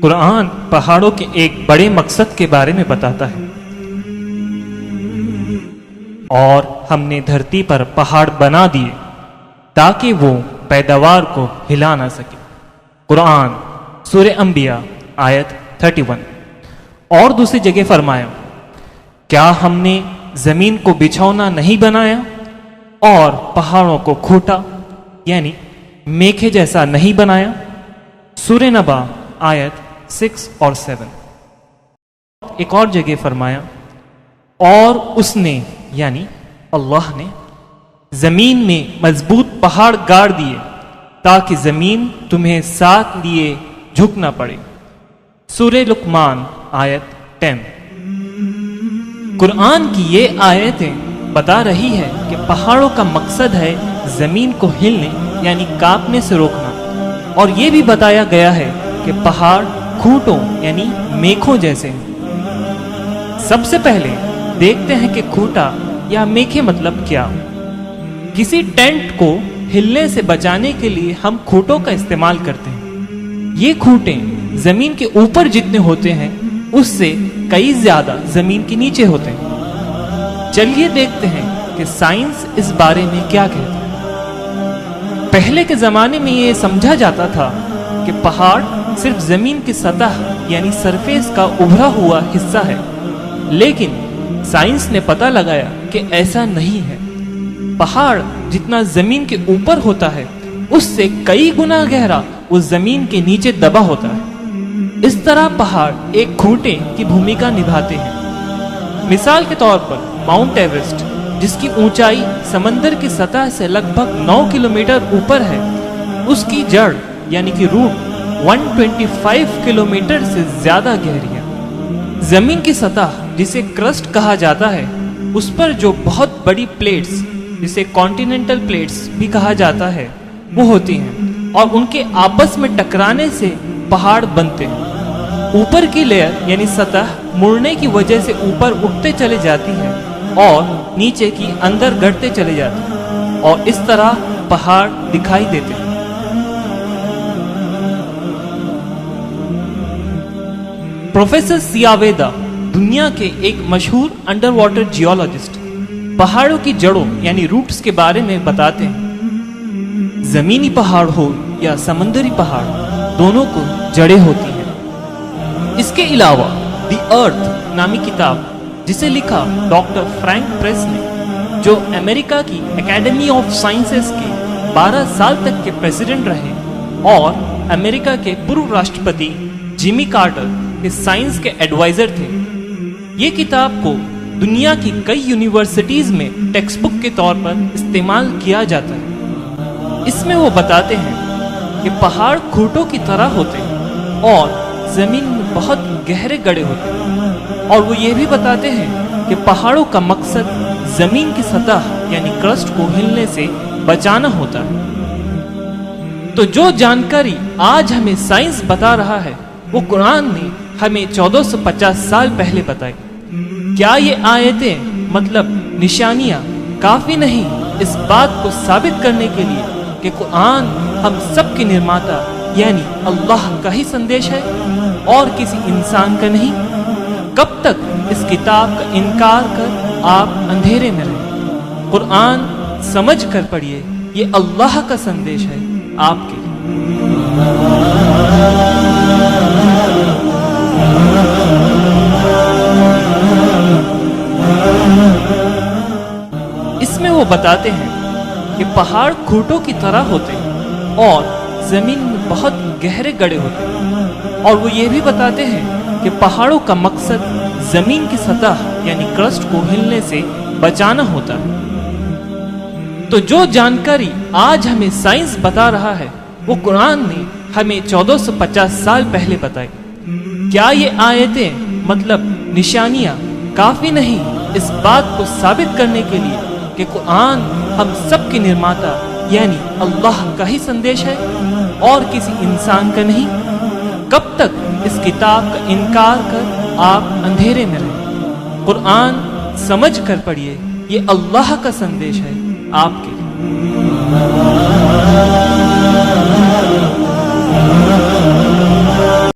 قرآن پہاڑوں کے ایک بڑے مقصد کے بارے میں بتاتا ہے، اور ہم نے دھرتی پر پہاڑ بنا دیے تاکہ وہ پیداوار کو ہلا نہ سکے۔ قرآن سورہ انبیاء آیت 31۔ اور دوسری جگہ فرمایا، کیا ہم نے زمین کو بچھونا نہیں بنایا اور پہاڑوں کو کھوٹا یعنی میکھے جیسا نہیں بنایا؟ سورہ نبا آیت 6 اور 7۔ ایک اور جگہ فرمایا، اور اس نے یعنی اللہ نے زمین میں مضبوط پہاڑ گاڑ دیے تاکہ زمین تمہیں ساتھ لیے جھک نہ پڑے۔ سورہ لقمان آیت 10۔ قرآن کی یہ آیتیں بتا رہی ہے کہ پہاڑوں کا مقصد ہے زمین کو ہلنے یعنی کانپنے سے روکنا، اور یہ بھی بتایا گیا ہے کہ پہاڑ کھوٹوں یعنی میکھوں جیسے ہیں۔ سب سے پہلے دیکھتے ہیں کہ کھوٹا یا میکھے مطلب کیا۔ کسی ٹینٹ کو ہلنے سے بچانے کے لیے ہم کھوٹوں کا استعمال کرتے ہیں۔ یہ کھوٹیں زمین کے اوپر جتنے ہوتے ہیں اس سے کئی زیادہ زمین کے نیچے ہوتے ہیں۔ چلیے دیکھتے ہیں کہ سائنس اس بارے میں کیا کہتا ہے۔ پہلے کے زمانے میں یہ سمجھا جاتا تھا کہ پہاڑ صرف زمین کی سطح یعنی سرفیس کا ابھرا ہوا حصہ ہے، لیکن سائنس نے پتہ لگایا کہ ایسا نہیں ہے۔ پہاڑ جتنا زمین کے اوپر ہوتا ہے اس سے کئی گنا گہرا اس زمین کے نیچے دبا ہوتا ہے۔ اس طرح پہاڑ ایک کھوٹے کی بھومکا نبھاتے ہیں۔ مثال کے طور پر ماؤنٹ ایورسٹ، جس کی اونچائی سمندر کی سطح سے لگ بھگ 9 کلومیٹر اوپر ہے، اس کی جڑ یعنی کہ روٹ 125 کلومیٹر سے زیادہ گہری ہے۔ زمین کی سطح جسے کرسٹ کہا جاتا ہے، اس پر جو بہت بڑی پلیٹس جسے کانٹیننٹل پلیٹس بھی کہا جاتا ہے وہ ہوتی ہیں، اور ان کے آپس میں ٹکرانے سے پہاڑ بنتے ہیں۔ اوپر کی لیئر یعنی سطح مڑنے کی وجہ سے اوپر اٹھتے چلے جاتی ہے اور نیچے کی اندر گڑتے چلے جاتے ہیں، اور اس طرح پہاڑ دکھائی دیتے ہیں۔ پروفیسر سیاویدا دنیا کے ایک مشہور انڈر واٹر جیولوجسٹ پہاڑوں کی جڑوں یعنی روٹس کے بارے میں بتاتے ہیں۔ زمینی پہاڑ ہو یا سمندری پہاڑ، دونوں کو جڑیں ہوتی ہیں۔ اس کے علاوہ دی ارتھ نامی کتاب، جسے لکھا ڈاکٹر فرینک پریس نے، جو امریکہ کی اکیڈمی آف سائنسز کے 12 سال تک کے پریزیڈنٹ رہے اور امریکہ کے پورو راشٹرپتی جیمی کارٹر کے سائنس کے ایڈوائزر تھے۔ یہ کتاب کو دنیا کی کئی یونیورسٹیز میں ٹیکسٹ بک کے طور پر استعمال کیا جاتا ہے۔ اس میں وہ بتاتے ہیں کہ پہاڑ کھوٹوں کی طرح ہوتے ہیں اور زمین میں بہت گہرے گڑے ہوتے ہیں، اور وہ یہ بھی بتاتے ہیں کہ پہاڑوں کا مقصد زمین کی سطح یعنی کرسٹ کو ہلنے سے بچانا ہوتا ہے۔ تو جو جانکاری آج ہمیں سائنس بتا رہا ہے وہ قرآن نے ہمیں 1450 سال پہلے بتائی۔ کیا یہ آیتیں مطلب نشانیاں کافی نہیں اس بات کو ثابت کرنے کے لیے کہ قرآن ہم سب کے نرماتا یعنی اللہ کا ہی سندیش ہے اور کسی انسان کا نہیں؟ کب تک اس کتاب کا انکار کر آپ اندھیرے میں رہیں؟ قرآن سمجھ کر پڑھیے، یہ اللہ کا سندیش ہے آپ کے لیے۔ اس میں وہ بتاتے ہیں کہ پہاڑ کھوٹوں کی طرح ہوتے ہیں اور زمین میں بہت گہرے گڑے ہوتے ہیں، اور وہ یہ بھی بتاتے ہیں کہ پہاڑوں کا مقصد زمین کی سطح یعنی کرسٹ کو ہلنے سے بچانا ہوتا ہے۔ تو جو جانکاری آج ہمیں سائنس بتا رہا ہے وہ قرآن نے ہمیں 1450 سال پہلے بتائی۔ کیا یہ آیتیں مطلب نشانیاں کافی نہیں اس بات کو ثابت کرنے کے لیے کہ قرآن ہم سب کے نرماتا یعنی اللہ کا ہی سندیش ہے اور کسی انسان کا نہیں؟ کب تک اس کتاب کا انکار کر آپ اندھیرے میں رہیں؟ قرآن سمجھ کر پڑھیے، یہ اللہ کا سندیش ہے آپ کے لیے۔